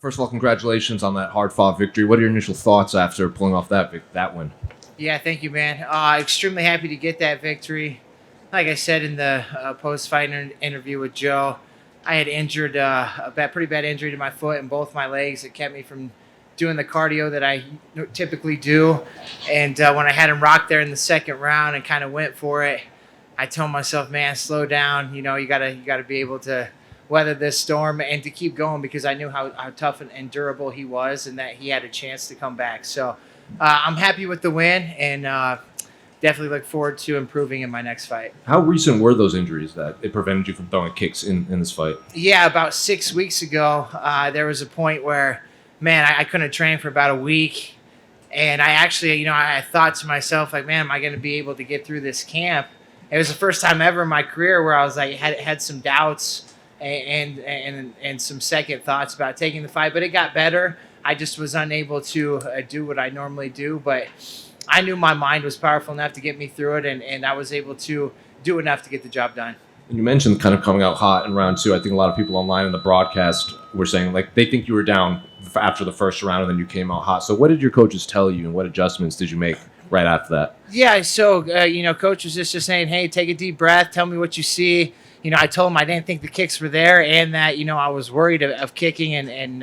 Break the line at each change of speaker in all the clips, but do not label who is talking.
First of all, congratulations on that hard-fought victory. What are your initial thoughts after pulling off that win?
Yeah, thank you, man. Extremely happy to get that victory. Like I said in the post-fight interview with Joe, I had injured pretty bad injury to my foot and both my legs. It kept me from doing the cardio that I typically do. And when I had him rock there in the second round and kind of went for it, I told myself, man, slow down. You gotta be able to weather this storm and to keep going, because I knew how tough and durable he was and that he had a chance to come back. So I'm happy with the win and definitely look forward to improving in my next fight.
How recent were those injuries that it prevented you from throwing kicks in this fight?
Yeah, about 6 weeks ago, there was a point where, man, I couldn't train for about a week. And I actually, I thought to myself, like, man, am I going to be able to get through this camp? It was the first time ever in my career where I was like, had some doubts and some second thoughts about taking the fight, but it got better. I just was unable to do what I normally do, but I knew my mind was powerful enough to get me through it, and I was able to do enough to get the job done.
And you mentioned kind of coming out hot in round two. I think a lot of people online in the broadcast were saying like they think you were down after the first round and then you came out hot. So what did your coaches tell you, and what adjustments did you make right after that?
Yeah, so coach was just saying, hey, take a deep breath, tell me what you see. I told him I didn't think the kicks were there, and that I was worried of kicking and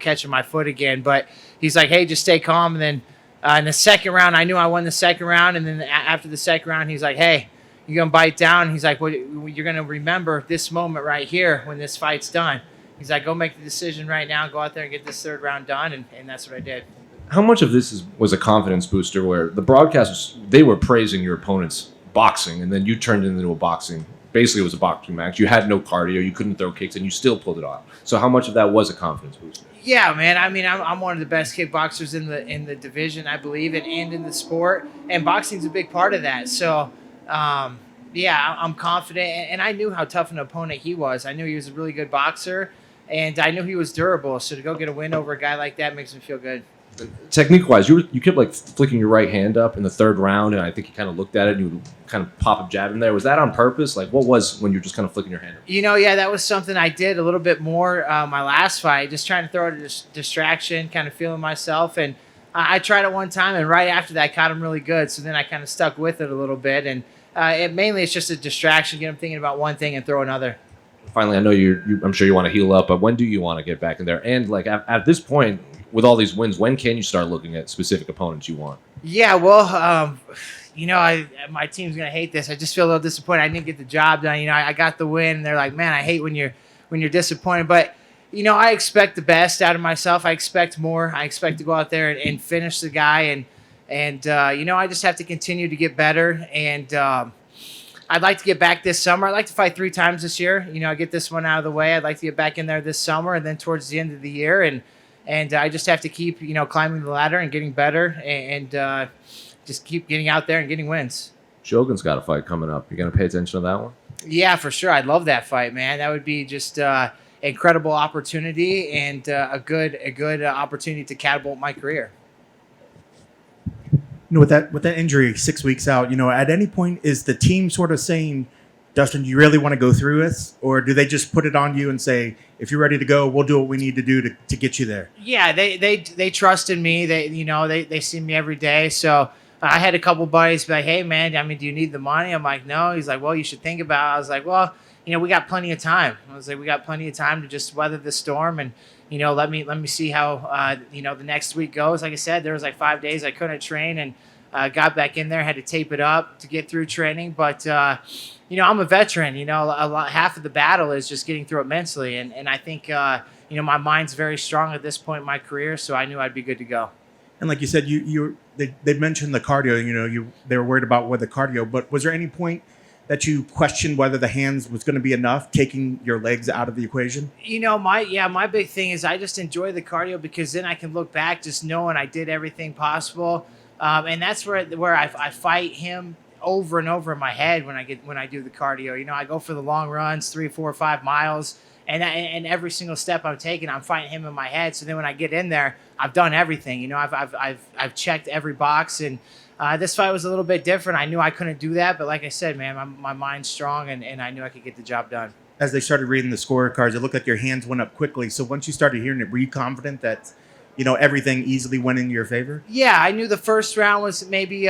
catching my foot again. But he's like, hey, just stay calm. And then in the second round, I knew I won the second round. And then after the second round, he's like, hey, you're going to bite down. He's like, well, you're going to remember this moment right here when this fight's done. He's like, go make the decision right now, go out there and get this third round done. And that's what I did.
How much of this was a confidence booster where the broadcasters, they were praising your opponent's boxing, and then you turned it into a boxing? Basically, it was a boxing match. You had no cardio, you couldn't throw kicks, and you still pulled it off. So how much of that was a confidence booster?
Yeah, man. I mean, I'm one of the best kickboxers in the division, I believe, and in the sport. And boxing's a big part of that. So, yeah, I'm confident. And I knew how tough an opponent he was. I knew he was a really good boxer, and I knew he was durable. So to go get a win over a guy like that makes me feel good.
Technique-wise, you kept like flicking your right hand up in the third round, and I think you kind of looked at it and you would kind of pop a jab in there. Was that on purpose? Like, what was when you were just kind of flicking your hand up?
Yeah, that was something I did a little bit more my last fight, just trying to throw a distraction, kind of feeling myself. And I tried it one time, and right after that, I caught him really good. So then I kind of stuck with it a little bit. And it's just a distraction, get him thinking about one thing and throw another.
Finally, I know I'm sure you want to heal up, but when do you want to get back in there? And like at this point, with all these wins, when can you start looking at specific opponents you want?
Yeah, well, my team's gonna hate this. I just feel a little disappointed. I didn't get the job done. I got the win, and they're like, man, I hate when you're disappointed. But I expect the best out of myself. I expect more. I expect to go out there and finish the guy, and I just have to continue to get better. And I'd like to get back this summer. I'd like to fight 3 times this year. I get this one out of the way. I'd like to get back in there this summer, and then towards the end of the year, and I just have to keep, climbing the ladder and getting better and just keep getting out there and getting wins.
Shogun's got a fight coming up. You going to pay attention to that one?
Yeah, for sure. I'd love that fight, man. That would be just incredible opportunity and a good opportunity to catapult my career.
With that injury 6 weeks out, at any point is the team sort of saying, Dustin, do you really want to go through this? Or do they just put it on you and say, if you're ready to go, we'll do what we need to do to get you there?
Yeah, they trust in me. They see me every day. So I had a couple buddies be like, hey, man, do you need the money? I'm like, no. He's like, well, you should think about it. I was like, well, we got plenty of time. I was like, we got plenty of time to just weather the storm and, let me see how, the next week goes. Like I said, there was like 5 days I couldn't train and got back in there, had to tape it up to get through training. But, I'm a veteran. Half of the battle is just getting through it mentally. And I think, my mind's very strong at this point in my career, so I knew I'd be good to go.
And like you said, they mentioned the cardio. They were worried about the cardio. But was there any point that you questioned whether the hands was going to be enough, taking your legs out of the equation?
My big thing is I just enjoy the cardio because then I can look back just knowing I did everything possible. And that's where I fight him over and over in my head when I do the cardio. I go for the long runs, 3, 4, 5 miles, and every single step I'm taking, I'm fighting him in my head. So then when I get in there, I've done everything. I've checked every box, and this fight was a little bit different. I knew I couldn't do that, but like I said, man, my mind's strong, and I knew I could get the job done.
as they started reading the scorecards, it looked like your hands went up quickly. So once you started hearing it, were you confident that, everything easily went in your favor?
Yeah, I knew the first round was maybe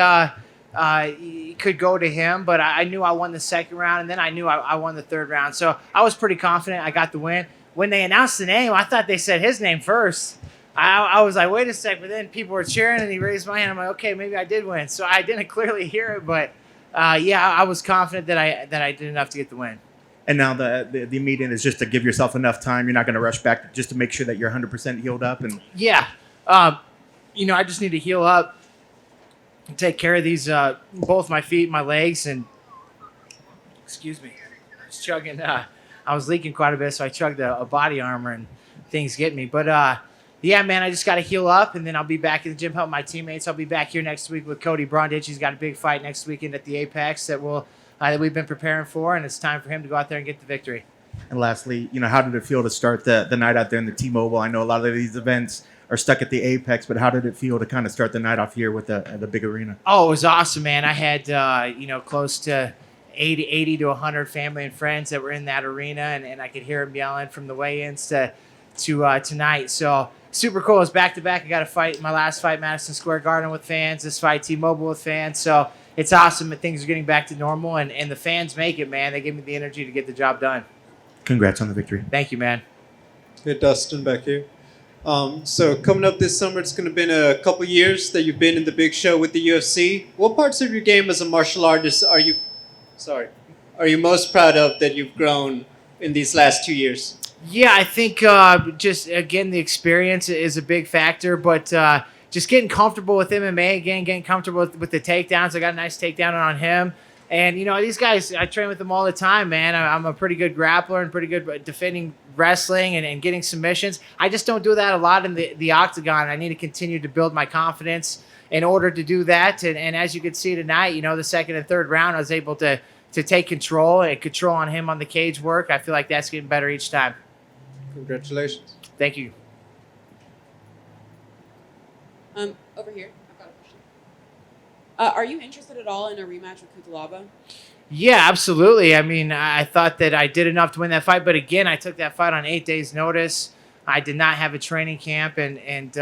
could go to him, but I knew I won the second round, and then I knew I won the third round. So I was pretty confident I got the win. When they announced the name, I thought they said his name first. I was like, wait a sec, but then people were cheering, and he raised my hand. I'm like, okay, maybe I did win. So I didn't clearly hear it, but yeah, I was confident that I did enough to get the win.
And now the immediate is just to give yourself enough time. You're not going to rush back just to make sure that you're 100% healed up. And
Yeah, I just need to heal up and take care of these both my feet, my legs, and excuse me, I was chugging. I was leaking quite a bit, so I chugged a body armor, and things get me. But yeah, man, I just got to heal up, and then I'll be back in the gym helping my teammates. I'll be back here next week with Cody Brundage. He's got a big fight next weekend at the Apex that we've been preparing for, and it's time for him to go out there and get the victory.
And lastly, how did it feel to start the night out there in the T-Mobile? I know a lot of these events are stuck at the Apex, but how did it feel to kind of start the night off here with the big arena?
Oh, it was awesome, man. I had close to 80 to 100 family and friends that were in that arena, and I could hear them yelling from the weigh-ins to tonight. So super cool. It was back-to-back. I got a fight, my last fight, Madison Square Garden with fans, this fight T-Mobile with fans. So it's awesome that things are getting back to normal, and the fans make it, man. They give me the energy to get the job done.
Congrats on the victory.
Thank you, man.
Hey, Dustin, back here. So coming up this summer, it's going to be a couple years that you've been in the big show with the UFC. What parts of your game as a martial artist are you most proud of that you've grown in these last 2 years?
Yeah, I think just, again, the experience is a big factor, but just getting comfortable with MMA again, getting comfortable with the takedowns. I got a nice takedown on him. And, these guys, I train with them all the time, man. I'm a pretty good grappler and pretty good at defending wrestling and getting submissions. I just don't do that a lot in the octagon. I need to continue to build my confidence in order to do that. And as you can see tonight, the second and third round, I was able to take control on him on the cage work. I feel like that's getting better each time.
Congratulations.
Thank you.
Over here, I've got a question. Are you interested at all in a rematch with Kutalaba?
Yeah, absolutely. I mean, I thought that I did enough to win that fight, but again, I took that fight on 8 days' notice. I did not have a training camp, and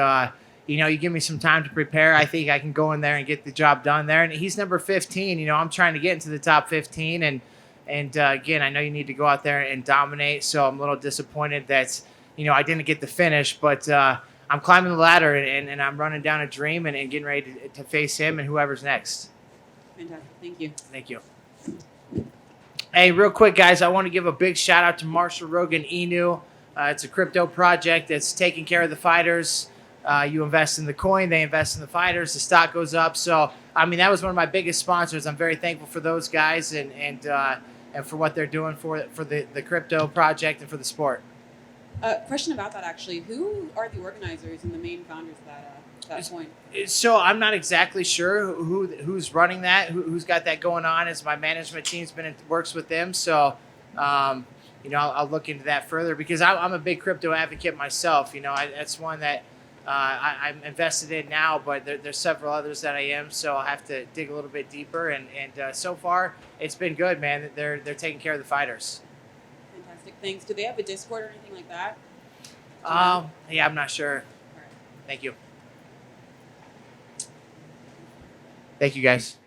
you give me some time to prepare. I think I can go in there and get the job done there. And he's number 15. I'm trying to get into the top 15, and again, I know you need to go out there and dominate. So I'm a little disappointed that I didn't get the finish, but I'm climbing the ladder and I'm running down a dream and getting ready to face him and whoever's next.
Fantastic. Thank you.
Thank you. Hey, real quick, guys, I want to give a big shout out to Marshall Rogan Inu. It's a crypto project that's taking care of the fighters. You invest in the coin, they invest in the fighters, the stock goes up. So, that was one of my biggest sponsors. I'm very thankful for those guys and for what they're doing for the crypto project and for the sport.
Question about that, actually. Who are the organizers and the main founders of that point?
So I'm not exactly sure who's running that, who's got that going on. As my management team's works with them, so I'll look into that further because I'm a big crypto advocate myself. That's one that I'm invested in now, but there's several others that I am, so I'll have to dig a little bit deeper. And so far, it's been good, man. They're taking care of the fighters.
Fantastic. Thanks. Do they have a Discord or anything like that?
Yeah, I'm not sure.
All right.
Thank you. Thank you, guys.